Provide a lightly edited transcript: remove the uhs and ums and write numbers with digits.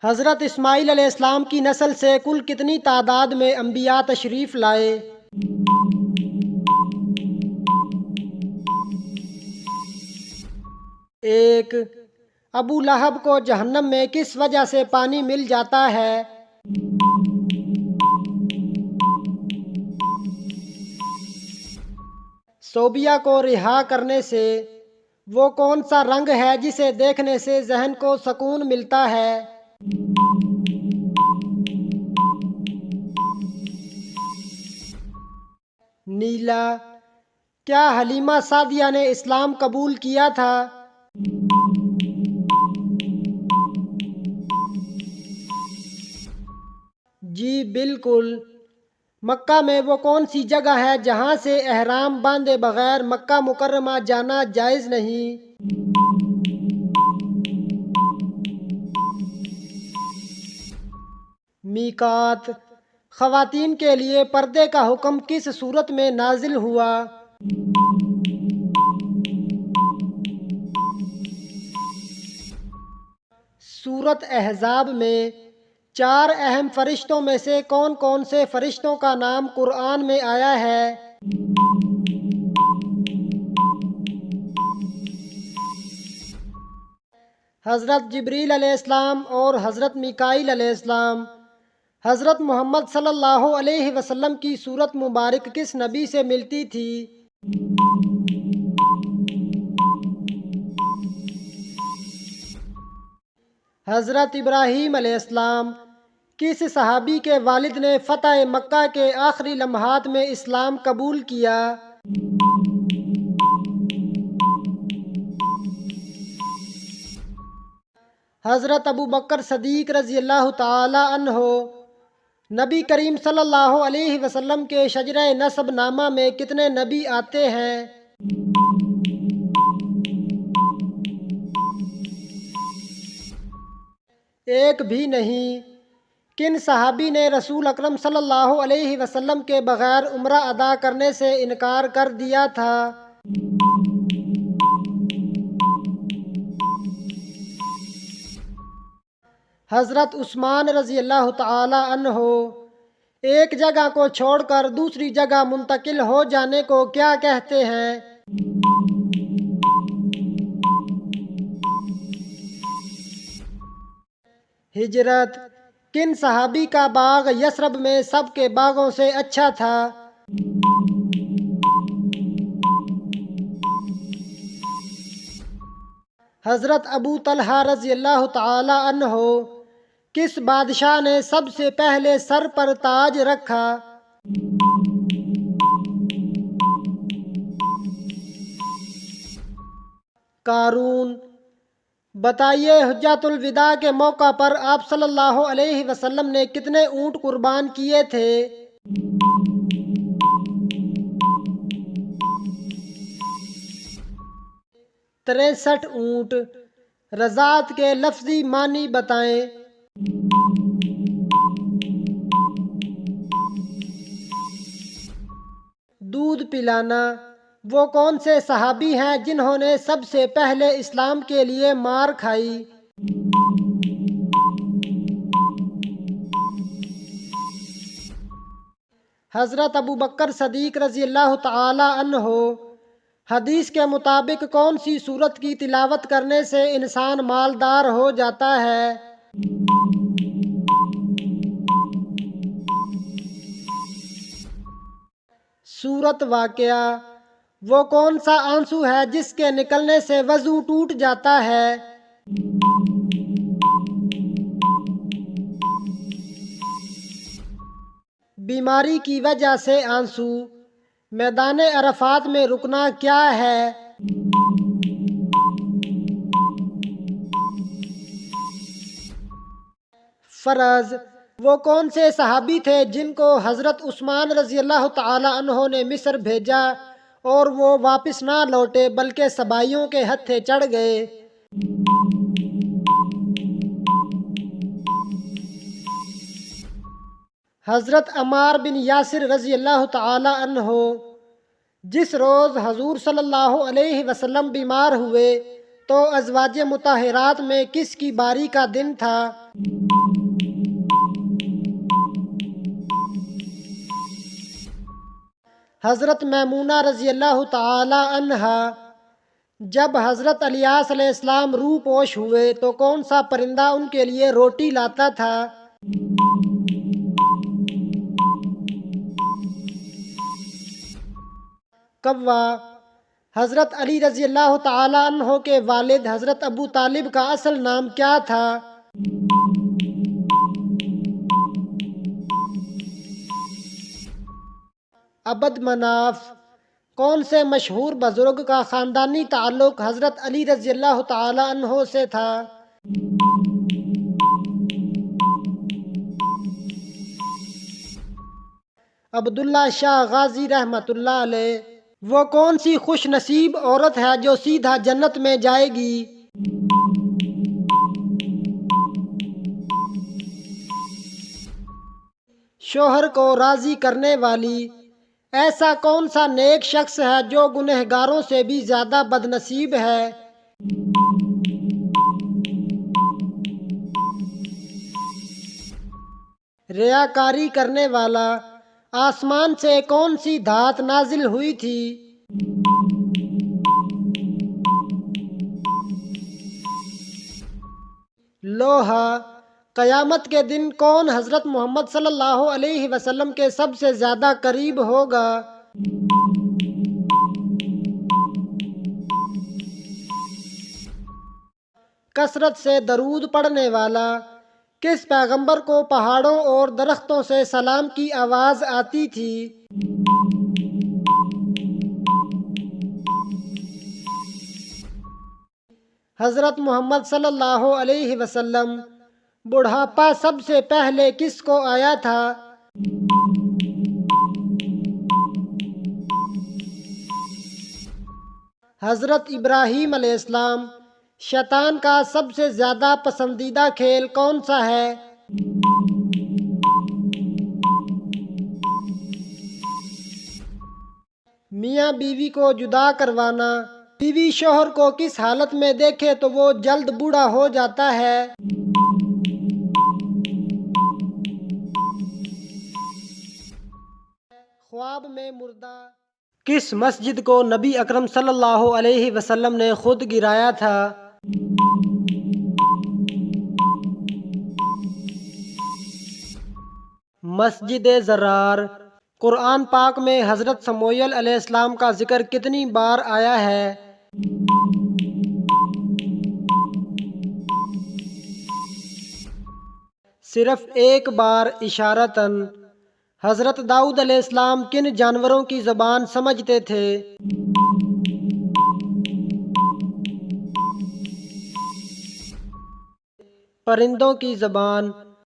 حضرت اسماعیل علیہ السلام کی نسل سے کل کتنی تعداد میں انبیاء تشریف لائے؟ 1۔ ابو لہب کو جہنم میں کس وجہ سے پانی مل جاتا ہے؟ 'صوبیہ کو رہا کرنے سے وہ کون سا رنگ ہے جسے دیکھنے سے ذہن کو سکون ملتا ہے؟ 'نیلا'۔ کیا حلیمہ سعدیہ نے اسلام قبول کیا تھا؟ 'جی بالکل'۔ مکہ میں وہ کون سی جگہ ہے جہاں سے احرام باندھے بغیر مکہ مکرمہ جانا جائز نہیں؟ 'میقات'۔ خواتین کے لیے پردے کا حکم کس صورت میں نازل ہوا؟ 'سورۃ احزاب' میں 4 اہم فرشتوں میں سے کون کون سے فرشتوں کا نام قرآن میں آیا ہے؟ 'حضرت جبریل علیہ السلام اور حضرت میکائیل علیہ السلام'۔ حضرت محمد صلی اللہ علیہ وسلم کی صورت مبارک کس نبی سے ملتی تھی؟ 'حضرت ابراہیم علیہ السلام'۔ کس صحابی کے والد نے فتح مکہ کے آخری لمحات میں اسلام قبول کیا؟ 'حضرت ابوبکر صدیق رضی اللہ تعالی عنہ'۔ نبی کریم صلی اللہ علیہ وسلم کے شجرہ نسب نامہ میں کتنے نبی آتے ہیں؟ 1 بھی نہیں۔ کن صحابی نے رسول اکرم صلی اللہ علیہ وسلم کے بغیر عمرہ ادا کرنے سے انکار کر دیا تھا؟ 'حضرت عثمان رضی اللہ تعالی عنہ'۔ ایک جگہ کو چھوڑ کر دوسری جگہ منتقل ہو جانے کو کیا کہتے ہیں؟ 'ہجرت'۔ کن صحابی کا باغ یثرب میں سب کے باغوں سے اچھا تھا؟ 'حضرت ابو طلحہ رضی اللہ تعالی عنہ'۔ کس بادشاہ نے سب سے پہلے سر پر تاج رکھا؟ 'قارون'۔ بتائیے حجۃ الوداع کے موقع پر آپ صلی اللہ علیہ وسلم نے کتنے اونٹ قربان کیے تھے؟ 63 اونٹ۔ رضاعت کے لفظی معنی بتائیں۔ 'دودھ پلانا'۔ وہ کون سے صحابی ہیں جنہوں نے سب سے پہلے اسلام کے لیے مار کھائی؟ 'حضرت ابوبکر صدیق رضی اللہ تعالی عنہ'۔ حدیث کے مطابق کون سی سورت کی تلاوت کرنے سے انسان مالدار ہو جاتا ہے؟ 'سورۃ واقعہ'۔ وہ کون سا آنسو ہے جس کے نکلنے سے وضو ٹوٹ جاتا ہے؟ 'بیماری کی وجہ سے آنسو'۔ میدان عرفات میں رکنا کیا ہے؟ 'فرض'۔ وہ کون سے صحابی تھے جن کو حضرت عثمان رضی اللہ تعالی عنہ نے مصر بھیجا اور وہ واپس نہ لوٹے بلکہ صبائیوں کے ہتھے چڑھ گئے؟ 'حضرت عمار بن یاسر رضی اللہ تعالی عنہ'۔ جس روز حضور صلی اللہ علیہ وسلم بیمار ہوئے تو ازواج مطہرات میں کس کی باری کا دن تھا؟ حضرت میمونہ رضی اللہ تعالی عنہا جب حضرت الیاس علیہ السلام روح پوش ہوئے تو کون سا پرندہ ان کے لیے روٹی لاتا تھا؟ کوا۔ حضرت علی رضی اللہ تعالی عنہ کے والد حضرت ابو طالب کا اصل نام کیا تھا؟ عبد مناف۔ کون سے مشہور بزرگ کا خاندانی تعلق حضرت علی رضی اللہ تعالی عنہ سے تھا؟ عبداللہ شاہ غازی رحمۃ اللہ علیہ۔ وہ کون سی خوش نصیب عورت ہے جو سیدھا جنت میں جائے گی؟ شوہر کو راضی کرنے والی۔ ایسا کون سا نیک شخص ہے جو گنہگاروں سے بھی زیادہ بد نصیب ہے؟ ریاکاری کرنے والا۔ آسمان سے کون سی دھات نازل ہوئی تھی؟ لوہا۔ قیامت کے دن کون حضرت محمد صلی اللہ علیہ وسلم کے سب سے زیادہ قریب ہوگا؟ کثرت سے درود پڑھنے والا۔ کس پیغمبر کو پہاڑوں اور درختوں سے سلام کی آواز آتی تھی؟ حضرت محمد صلی اللہ علیہ وسلم۔ بڑھاپا سب سے پہلے کس کو آیا تھا؟ حضرت ابراہیم علیہ السلام۔ شیطان کا سب سے زیادہ پسندیدہ کھیل کون سا ہے؟ میاں بیوی کو جدا کروانا۔ بیوی شوہر کو کس حالت میں دیکھے تو وہ جلد بوڑھا ہو جاتا ہے؟ خواب میں مردہ۔ کس مسجد کو نبی اکرم صلی اللہ علیہ وسلم نے خود گرایا تھا؟ مسجد زرار۔ قرآن پاک میں حضرت سموئیل علیہ السلام کا ذکر کتنی بار آیا ہے؟ صرف ایک بار اشارتاً۔ حضرت داؤد علیہ السلام کن جانوروں کی زبان سمجھتے تھے؟ پرندوں کی زبان۔